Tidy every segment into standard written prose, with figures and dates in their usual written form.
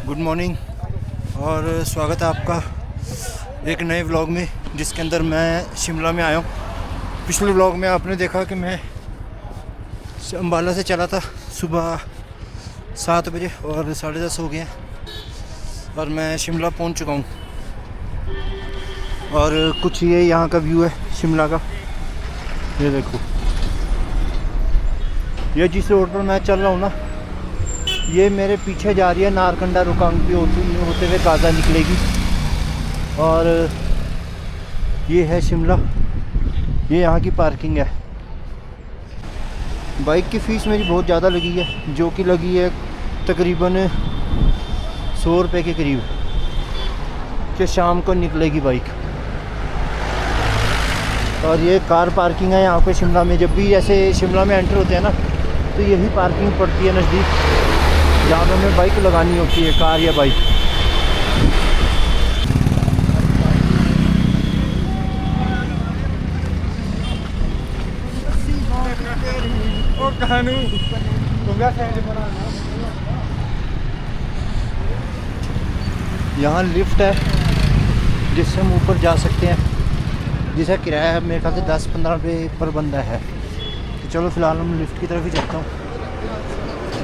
Good morning और स्वागत है आपका एक नए व्लॉग में, जिसके अंदर मैं शिमला में आया हूँ। पिछले व्लॉग में आपने देखा कि मैं अम्बाला से चला था सुबह 7 बजे और 10:30 हो गए हैं और मैं शिमला पहुँच चुका हूँ। और कुछ ये यहाँ का व्यू है शिमला का, ये देखो। ये जिस रोड पर मैं चल रहा हूँ ना, ये मेरे पीछे जा रही है नारकंडा रुकांग होते हुए काजा निकलेगी। और ये है शिमला, ये यहाँ की पार्किंग है। बाइक की फ़ीस मेरी बहुत ज़्यादा लगी है, जो कि लगी है तकरीबन 100 रुपये के करीब, कि शाम को निकलेगी बाइक। और ये कार पार्किंग है यहाँ पे शिमला में। जब भी ऐसे शिमला में एंटर होते हैं ना, तो यही पार्किंग पड़ती है नज़दीक, जहाँ पे हमें बाइक लगानी होती है, कार या बाइक। यहाँ लिफ्ट है जिससे हम ऊपर जा सकते हैं, जिसका किराया है मेरे ख्याल से 10-15 रुपये पर बंदा है। तो चलो फ़िलहाल हम लिफ्ट की तरफ ही चलता हूँ।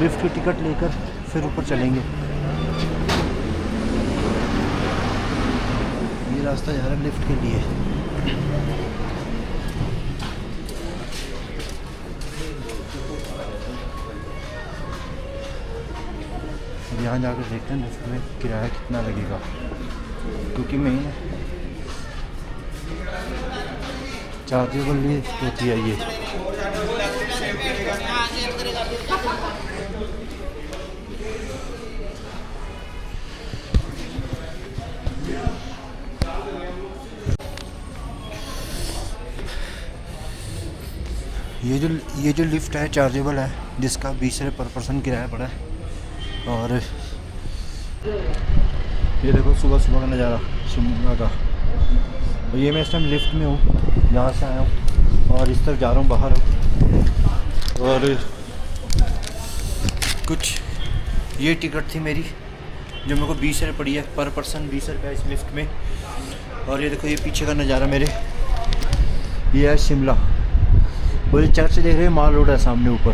लिफ्ट की टिकट लेकर फिर ऊपर चलेंगे। ये रास्ता जा रहा है लिफ्ट के लिए। अब यहाँ जाकर देखते हैं लिफ्ट में किराया कितना लगेगा, क्योंकि मेन चार्जेबल होती है ये। ये जो लिफ्ट है चार्जेबल है, जिसका 20 रुपये पर पर्सन किराया पड़ा है। और ये देखो सुबह सुबह का नज़ारा शिमला का। और ये मैं इस टाइम लिफ्ट में हूँ, यहाँ से आया हूँ और इस तरफ जा रहा हूँ बाहर। और कुछ ये टिकट थी मेरी, जो मेरे को 20 रुपये पड़ी है पर पर्सन, 20 रुपये इस लिफ्ट में। और ये देखो ये पीछे का नज़ारा मेरे, ये है शिमला। और ये चर्च देख रहे हैं, माल रोड है सामने ऊपर,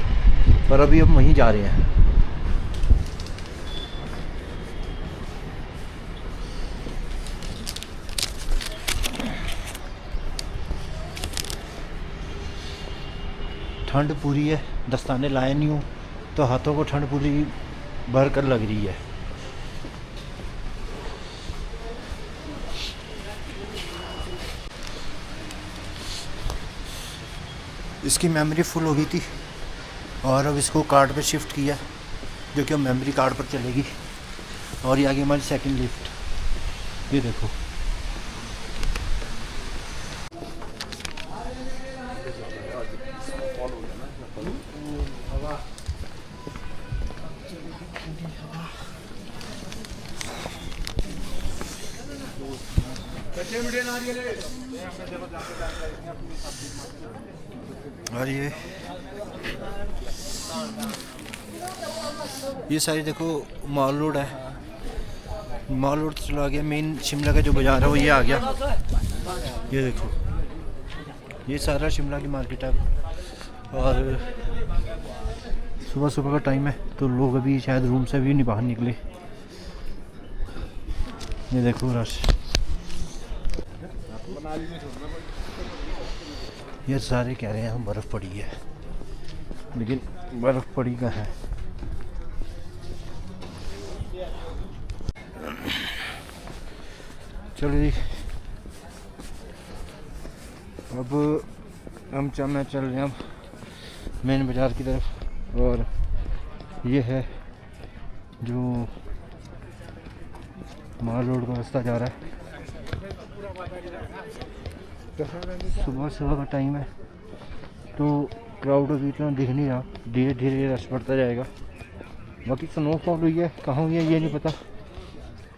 पर अभी हम वहीं जा रहे हैं। ठंड पूरी है, दस्ताने लाए नहीं हूँ तो हाथों को ठंड पूरी भर कर लग रही है। इसकी मेमोरी फुल हो गई थी और अब इसको कार्ड पे शिफ्ट किया, जो कि अब मेमोरी कार्ड पर चलेगी। और ये आगे हमारी सेकंड लिफ्ट, ये देखो। और ये सारी देखो मॉल रोड है। मॉल रोड चला गया, मेन शिमला का जो बाज़ार है वो ये आ गया। ये देखो, ये सारा शिमला की मार्केट है। और सुबह सुबह का टाइम है तो लोग अभी शायद रूम से भी नहीं बाहर निकले। ये देखो रश, ये सारे कह रहे हैं यहाँ बर्फ़ पड़ी है, लेकिन बर्फ़ पड़ी कहाँ है। चलो जी, अब मैं चल रहे हैं मेन बाज़ार की तरफ। और ये है जो माल रोड का रास्ता जा रहा है। सुबह सुबह का टाइम है तो क्राउड अभी इतना दिख नहीं रहा, धीरे धीरे रश बढ़ता जाएगा। बाकी स्नोफॉल हुई है, कहाँ हुई है ये नहीं पता,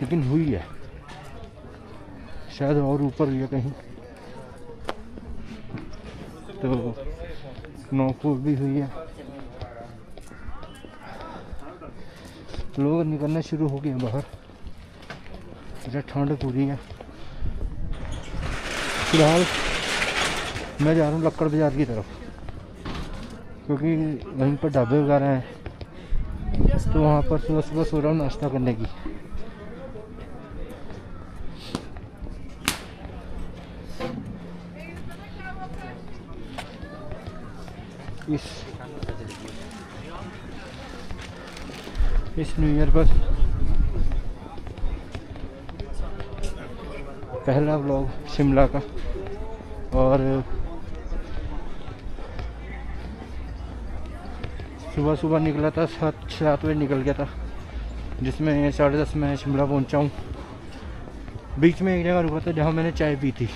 लेकिन हुई है। शायद और ऊपर हुई है कहीं, तो स्नोफॉल भी हुई है। लोग निकलना शुरू हो गए बाहर। इधर ठंड पूरी है। फिलहाल मैं जा रहा हूँ लक्कड़ बाज़ार की तरफ, क्योंकि वहीं पर ढाबे वगैरह हैं, तो वहाँ पर सुबह सुबह सो रहा हूँ नाश्ता करने की। इस न्यू ईयर पर पहला व्लॉग शिमला का, और सुबह सुबह निकला था, 7 बजे निकल गया था, जिसमें 10:30 मैं शिमला पहुंचा हूँ। बीच में एक जगह रुका था जहाँ मैंने चाय पी थी,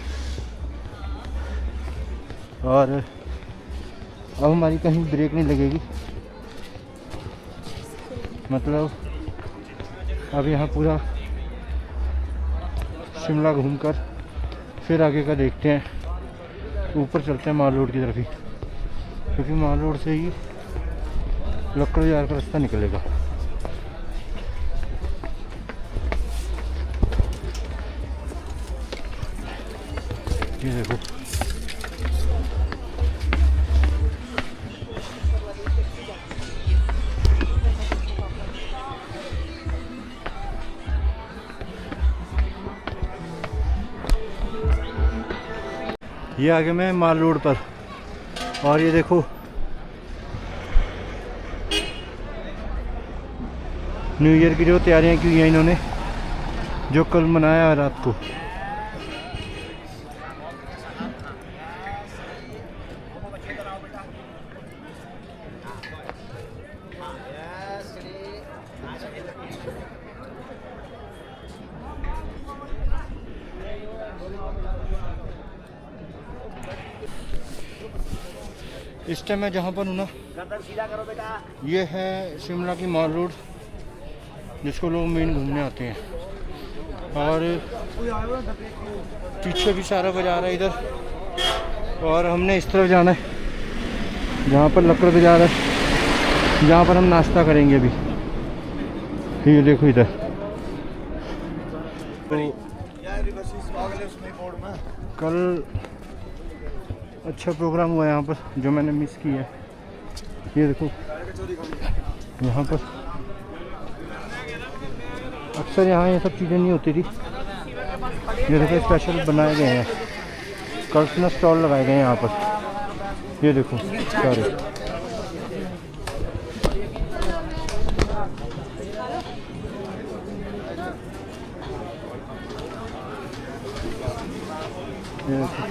और अब हमारी कहीं ब्रेक नहीं लगेगी। मतलब अब यहाँ पूरा शिमला घूमकर फिर आगे का देखते हैं। ऊपर चलते हैं माल रोड की तरफ ही, क्योंकि माल रोड से ही लक्कड़ बाज़ार का रास्ता निकलेगा। ये देखो, ये आगे मैं माल रोड पर, और ये देखो न्यू ईयर की जो तैयारियां की हैं इन्होंने, जो कल मनाया है रात को। इस टाइम मैं जहाँ पर हूँ ना, ये है शिमला की माल रोड, जिसको लोग मेन घूमने आते हैं। और पीछे भी सारा बाज़ार है इधर, और हमने इस तरफ जाना है जहाँ पर लक्कड़ बाज़ार है, जहाँ पर हम नाश्ता करेंगे अभी। ये देखो इधर तो कल अच्छा प्रोग्राम हुआ यहाँ पर, जो मैंने मिस किया है। ये देखो यहाँ पर अक्सर यहाँ ये सब चीज़ें नहीं होती थी। ये देखो स्पेशल बनाए गए हैं, कल्चरल स्टॉल लगाए गए हैं यहाँ पर। ये देखो सारे, ये देखो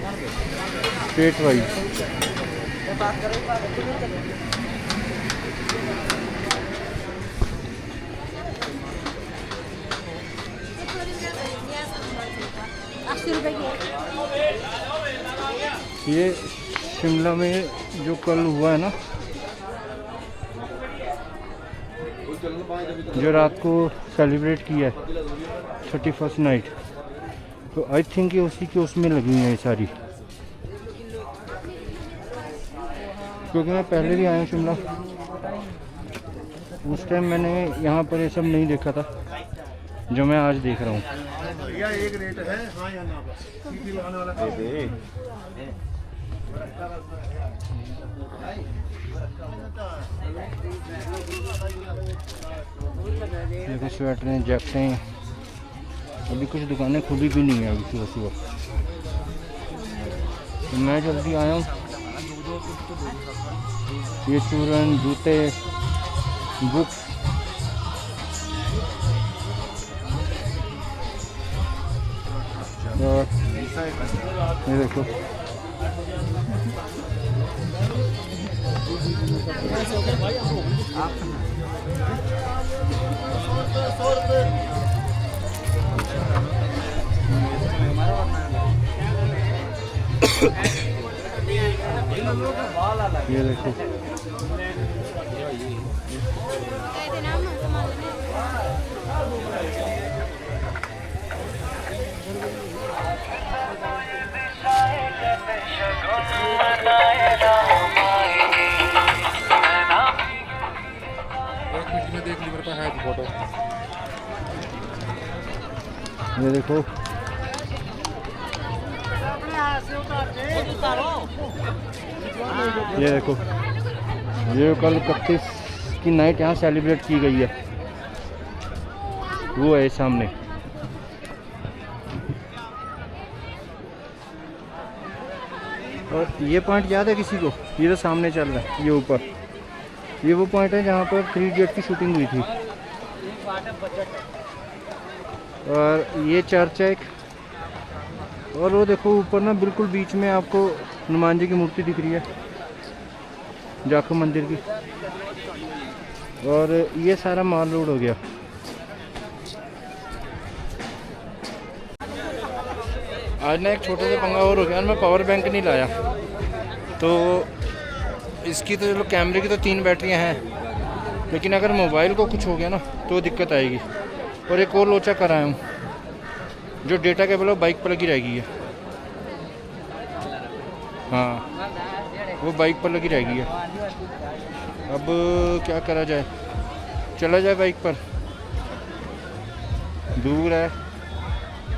स्टेट वाइज। ये शिमला में जो कल हुआ है ना, जो रात को सेलिब्रेट किया है 31st नाइट, तो आई थिंक ये उसी के उसमें लगी हुई है ये सारी। क्योंकि मैं पहले भी आया हूँ शिमला, उस टाइम मैंने यहाँ पर ये सब नहीं देखा था जो मैं आज देख रहा हूँ। एक रेट है, हाँ या ना बस। देखो स्वेटरें, जैकेटें, अभी कुछ दुकानें खुली भी नहीं है अभी सुबह सुबह। तो मैं जल्दी आया हूँ। ये चूरन, जूते, बुक्स, और ये देखो ये देखो देख ली मेरे पास है फोटो। ये देखो ये देखो, ये कल 31 की नाइट यहाँ सेलिब्रेट की गई है, वो है सामने। और ये पॉइंट याद है किसी को? ये तो सामने चल रहा है, ये ऊपर, ये वो पॉइंट है जहाँ पर 3 इडियट की शूटिंग हुई थी। और ये चर्च है एक, और वो देखो ऊपर ना बिल्कुल बीच में आपको हनुमान जी की मूर्ति दिख रही है, जाखू मंदिर की। और ये सारा माल रोड हो गया। आज ना एक छोटा सा पंगा और हो गया, मैं पावर बैंक नहीं लाया, तो इसकी तो चलो कैमरे की तो 3 बैटरियां हैं, लेकिन अगर मोबाइल को कुछ हो गया ना तो दिक्कत आएगी। और एक और लोचा कराया हूँ, जो डेटा केबल है बाइक पर लगी रहेगी है। हाँ, वो बाइक पर लगी रहेगी है। अब क्या करा जाए, चला जाए बाइक पर, दूर है,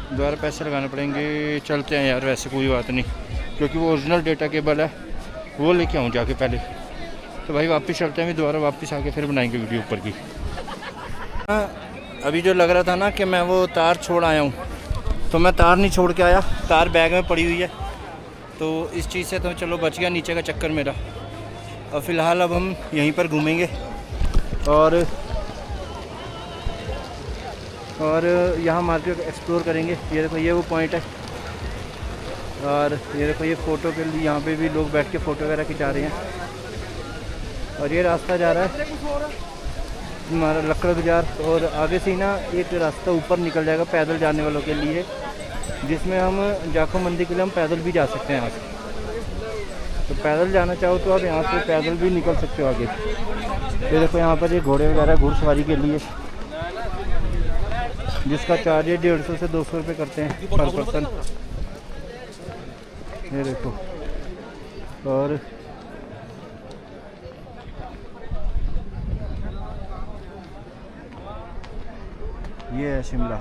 दोबारा पैसे लगाने पड़ेंगे। चलते हैं यार, वैसे कोई बात नहीं, क्योंकि वो ओरिजिनल डेटा केबल है, वो लेके आऊँ जाके पहले। तो भाई वापस चलते हैं, दोबारा वापस आके फिर बनाएंगे वीडियो ऊपर की। अभी जो लग रहा था ना कि मैं वो तार छोड़ आया हूँ, तो मैं तार नहीं छोड़ के आया, तार बैग में पड़ी हुई है। तो इस चीज़ से तो चलो बच गया नीचे का चक्कर मेरा। और फ़िलहाल अब हम यहीं पर घूमेंगे और यहाँ मार्केट एक्सप्लोर करेंगे। ये देखो, ये वो पॉइंट है, और ये देखो ये फ़ोटो के लिए यहाँ पे भी लोग बैठ के फ़ोटो वगैरह खिंचा रहे हैं। और ये रास्ता जा रहा है हमारा लक्कड़ बाजार, और आगे से ही ना एक रास्ता ऊपर निकल जाएगा पैदल जाने वालों के लिए, जिसमें हम जाखू मंदिर के लिए हम पैदल भी जा सकते हैं यहाँ से। तो पैदल जाना चाहो तो आप यहाँ से पैदल भी निकल सकते हो आगे। ये देखो यहाँ पर ये घोड़े वगैरह घुड़सवारी के लिए, जिसका चार्ज है 150 से 200 रुपये करते हैं पर पर्सन। ये देखो, और ये है शिमला।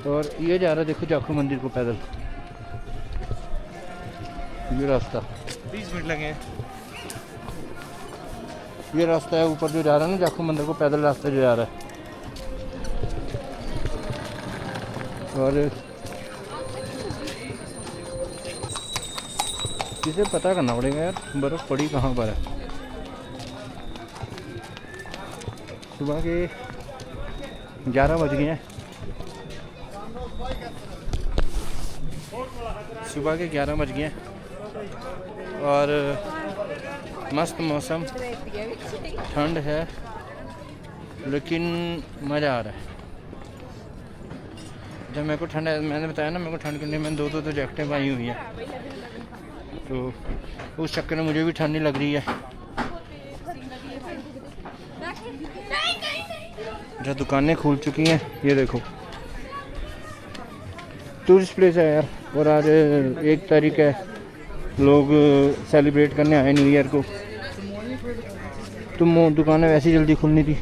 और ये जा रहा है देखो जाखू मंदिर को पैदल, ये रास्ता 20 मिनट लगे। ये रास्ता है ऊपर जो जा रहा है ना जाखू मंदिर को, पैदल रास्ता जो जा रहा है। और इसे पता करना पड़ेगा यार बर्फ़ पड़ी कहाँ पर है। सुबह के 11 बज गए हैं, सुबह के 11 बज गए हैं, और मस्त मौसम, ठंड है लेकिन मज़ा आ रहा है। जब मेरे को ठंड है, मैंने बताया ना मेरे को ठंड के लिए मैंने दो जैकेटें पाई हुई हैं, तो उस चक्कर में मुझे भी ठंड नहीं लग रही है। जो दुकानें खुल चुकी हैं, ये देखो टूरिस्ट प्लेस है यार। और आज 1 तारीख है, लोग सेलिब्रेट करने आए न्यू ईयर को, तो दुकानें वैसे ही जल्दी खुलनी थी।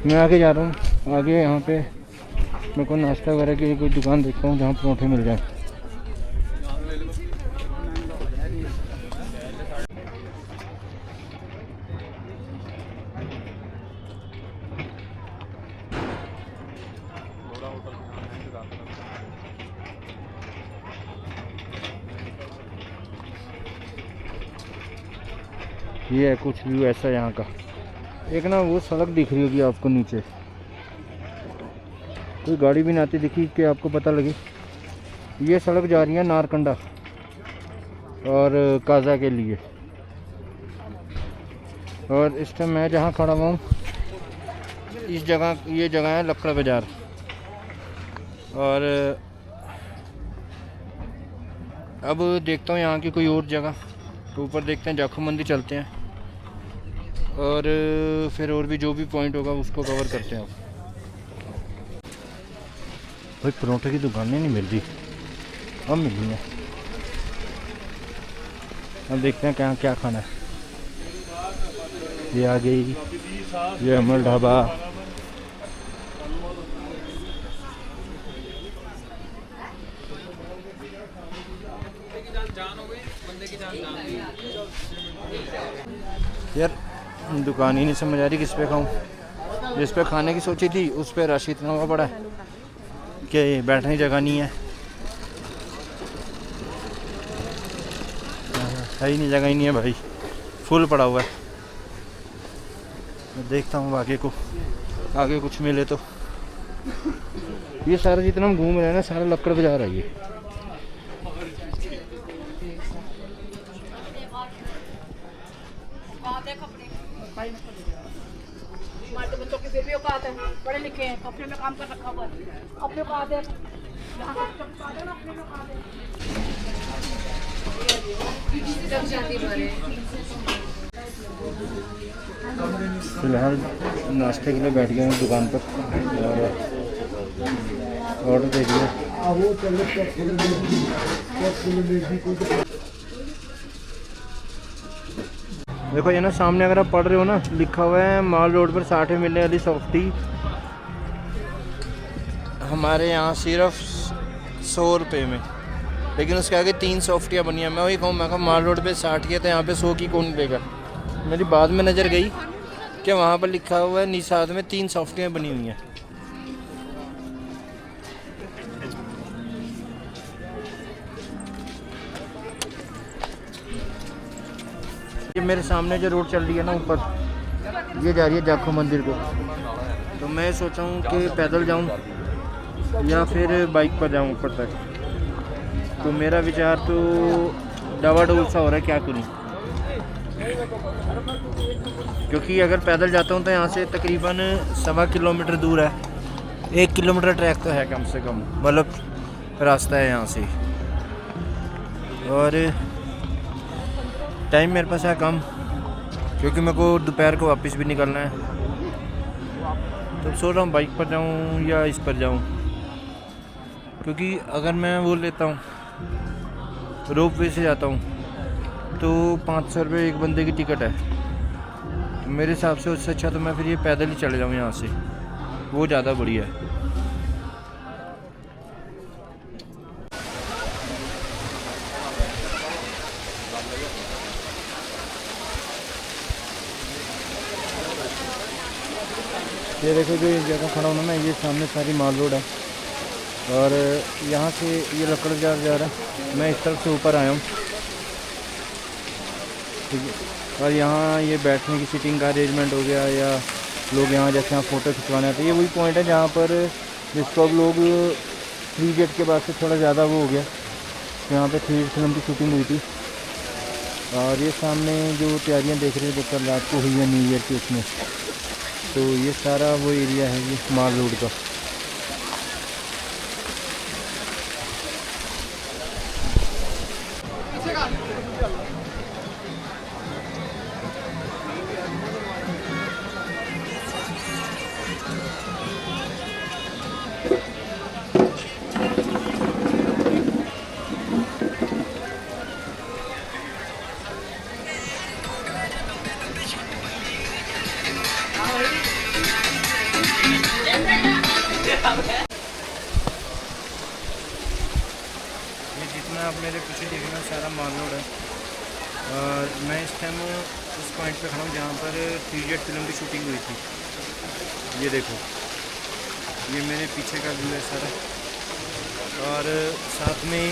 मैं आगे जा रहा हूँ, आगे यहाँ पे मेरे को नाश्ता वगैरह की कोई दुकान देखता हूँ जहाँ परोठे मिल जाए। ये है कुछ व्यू ऐसा यहाँ का। एक ना वो सड़क दिख रही होगी आपको नीचे, कोई गाड़ी भी नहीं आती दिखी कि आपको पता लगे। ये सड़क जा रही है नारकंडा, और काजा के लिए। और इस टाइम मैं जहाँ खड़ा हुआ हूँ इस जगह, ये जगह है लक्कड़ बाज़ार। और अब देखता हूँ यहाँ की कोई और जगह, तो ऊपर देखते हैं, जाखू मंदिर चलते हैं और फिर और भी जो भी पॉइंट होगा उसको कवर करते हैं। भाई परोठे की दुकानें नहीं मिल रही, अब मिल रही हैं। अब देखते हैं क्या क्या खाना है। ये आ गई, ये अमर ढाबा। यार दुकान ही नहीं समझ आ रही किस पे खाऊं। जिस पे खाने की सोची थी उस पे रश इतना हुआ पड़ा है कि बैठने की जगह नहीं है। है ही नहीं, जगह ही नहीं है भाई, फुल पड़ा हुआ है। मैं देखता हूँ आगे को, आगे कुछ मिले तो। ये सारा जितना हम घूम रहे हैं ना, सारा लक्कड़ बाजार है ये। हमारे बच्चों की फिर भी औकात है, पढ़े लिखे हैं, अपने में काम कर रखा हुआ है, अपने औकात है। यहाँ के बच्चों की औकात है ना, अपने में औकात है। फिलहाल नाश्ते के लिए बैठ गए हैं दुकान पर और ऑर्डर दे दिया। देखो ये ना सामने अगर आप पढ़ रहे हो ना, लिखा हुआ है माल रोड पर 60 में मिलने वाली सॉफ्टी हमारे यहाँ सिर्फ 100 रुपये में, लेकिन उसके आगे 3 सॉफ्टियाँ बनी हैं। मैं वही कहूँ, मैं कहा माल रोड पे 60 की है तो यहाँ पे 100 की कौन देगा। मेरी बाद में नज़र गई कि वहाँ पर लिखा हुआ है निसाद में 3 सॉफ्टियाँ बनी हुई हैं। ये मेरे सामने जो रोड चल रही है ना ऊपर, ये जा रही है जाखू मंदिर को। तो मैं सोचा हूँ कि पैदल जाऊँ या फिर बाइक पर जाऊँ ऊपर तक। तो मेरा विचार तो डावाडोल सा हो रहा है, क्या करूँ। क्योंकि अगर पैदल जाता हूँ तो यहाँ से तकरीबन 1.25 किलोमीटर दूर है। 1 किलोमीटर ट्रैक तो है कम से कम, मतलब रास्ता है यहाँ से। और टाइम मेरे पास है कम, क्योंकि मेरे को दोपहर को वापस भी निकलना है। तो सोच रहा हूँ बाइक पर जाऊँ या इस पर जाऊँ। क्योंकि अगर मैं वो लेता हूँ रोप वे से जाता हूँ तो 500 रुपये एक बंदे की टिकट है। तो मेरे हिसाब से उससे अच्छा तो मैं फिर ये पैदल ही चले जाऊँ यहाँ से, वो ज़्यादा बढ़िया है। ये देखो जो ये जगह खड़ा होना ना, ये सामने सारी माल रोड है और यहाँ से ये लक्कड़ बाजार जा रहा है। मैं इस तरफ से ऊपर आया हूँ, ठीक है। और यहाँ ये बैठने की सीटिंग का अरेंजमेंट हो गया, या लोग यहाँ जैसे यहाँ फ़ोटो खिंचवाने आते हैं। ये वही पॉइंट है जहाँ पर जिसको अब लोग 3 इडियट के बाद से थोड़ा ज़्यादा वो हो गया, तो यहाँ पे 3 इडियट फिल्म की शूटिंग हुई थी। और ये सामने जो तैयारियाँ देख रहे हैं जो कल रात को हुई है न्यू ईयर की, उसमें तो ये सारा वो एरिया है ये माल रोड का। ये जितना आप मेरे पीछे देख रहे हैं सारा माल रोड है। और मैं इस टाइम उस पॉइंट पे खड़ा हूँ जहाँ पर 3 इडियट फिल्म की शूटिंग हुई थी। ये देखो, ये मेरे पीछे का व्यू है सारा। और साथ में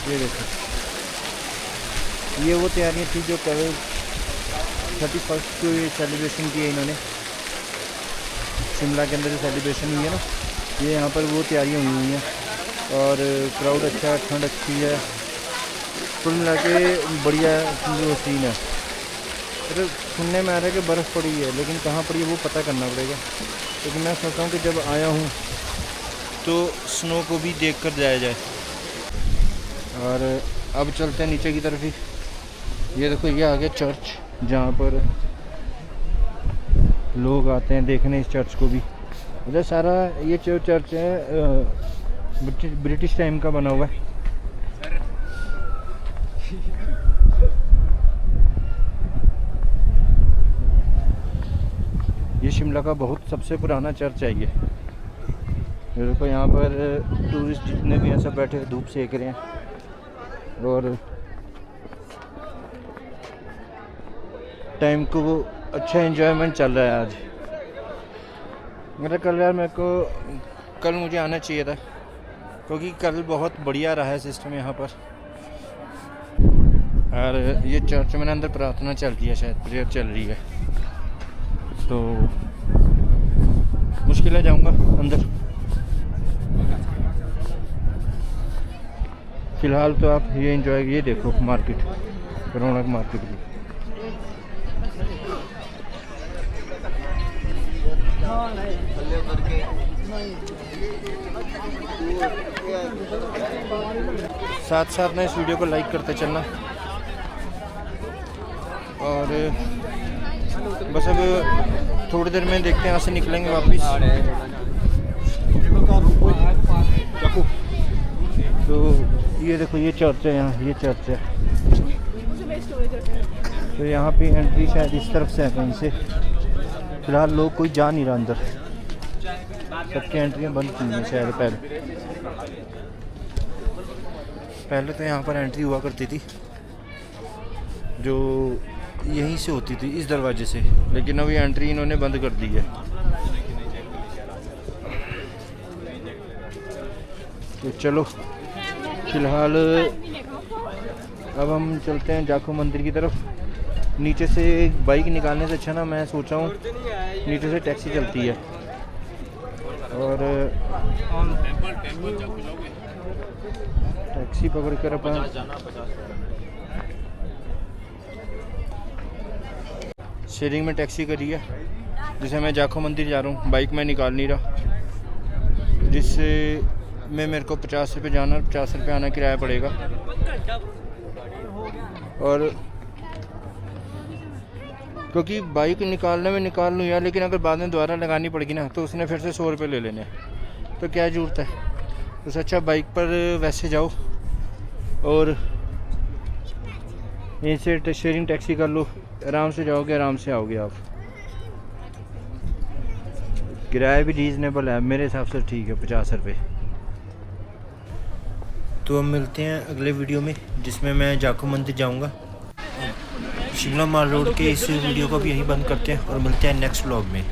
ये देखो, ये वो तैयारियाँ थी जो कल 31 को ये सेलिब्रेशन की है इन्होंने, शिमला के अंदर जो सेलिब्रेशन हुई है ना, ये यहाँ पर वो तैयारियाँ हुई हैं। और क्राउड अच्छा है, ठंड अच्छी है, कुल मिला के बढ़िया जो सीन है। अरे सुनने में आ रहा है कि बर्फ़ पड़ी है, लेकिन कहाँ पड़ी है वो पता करना पड़ेगा। लेकिन मैं सोचता हूँ कि जब आया हूँ तो स्नो को भी देख कर जाया जाए। और अब चलते हैं नीचे की तरफ ही। ये देखो, ये आ गया चर्च, जहाँ पर लोग आते हैं देखने इस चर्च को भी। इधर सारा ये जो चर्च है ब्रिटिश टाइम का बना हुआ है। ये शिमला का बहुत सबसे पुराना चर्च है ये देखो। यहाँ पर टूरिस्ट जितने भी हैं सब बैठे धूप सेक रहे हैं और टाइम को अच्छा एंजॉयमेंट चल रहा है आज। मेरा कल यार कल मुझे आना चाहिए था, क्योंकि कल बहुत बढ़िया रहा है सिस्टम यहाँ पर। और ये चर्च में अंदर प्रार्थना चल रही है, शायद प्रेयर चल रही है, तो मुश्किल है जाऊँगा अंदर। फ़िलहाल तो आप ये एंजॉय, ये देखो मार्केट, रौनक मार्केट की। साथ साथ में इस वीडियो को लाइक करते चलना। और बस अब थोड़ी देर में देखते हैं, यहाँ से निकलेंगे वापस। तो ये देखो, ये चर्च है, यहाँ ये चर्च है। तो यहाँ पे एंट्री शायद इस तरफ से है कहीं से। फिलहाल लोग कोई जा नहीं रहा अंदर, सबकी एंट्रियाँ बंद की हैं शायद। पहले तो यहाँ पर एंट्री हुआ करती थी, जो यहीं से होती थी इस दरवाजे से, लेकिन अब ये एंट्री इन्होंने बंद कर दी है। तो चलो फिलहाल अब हम चलते हैं जाखू मंदिर की तरफ। नीचे से बाइक निकालने से अच्छा ना, मैं सोच रहा हूँ नीचे से टैक्सी चलती है और टैक्सी पकड़ कर अपन शेयरिंग में टैक्सी करी है, जिसे मैं जाखू मंदिर जा रहा हूँ। बाइक में निकाल नहीं रहा, जिससे में मेरे को 50 रुपये जाना और 50 रुपये आना किराया पड़ेगा। और क्योंकि बाइक निकालने में निकाल लूँ यार, लेकिन अगर बाद में दोबारा लगानी पड़ेगी ना, तो उसने फिर से 100 रुपये ले लेने हैं, तो क्या ज़रूरत है। उससे अच्छा बाइक पर वैसे जाओ और यहीं से शेयरिंग टैक्सी कर लो, आराम से जाओगे, आराम से आओगे आप। किराया भी रीज़नेबल है मेरे हिसाब से, ठीक है 50 रुपये। तो हम मिलते हैं अगले वीडियो में, जिसमें मैं जाखू मंदिर जाऊंगा। शिमला माल रोड के इस वीडियो को भी यहीं बंद करते हैं और मिलते हैं नेक्स्ट व्लॉग में।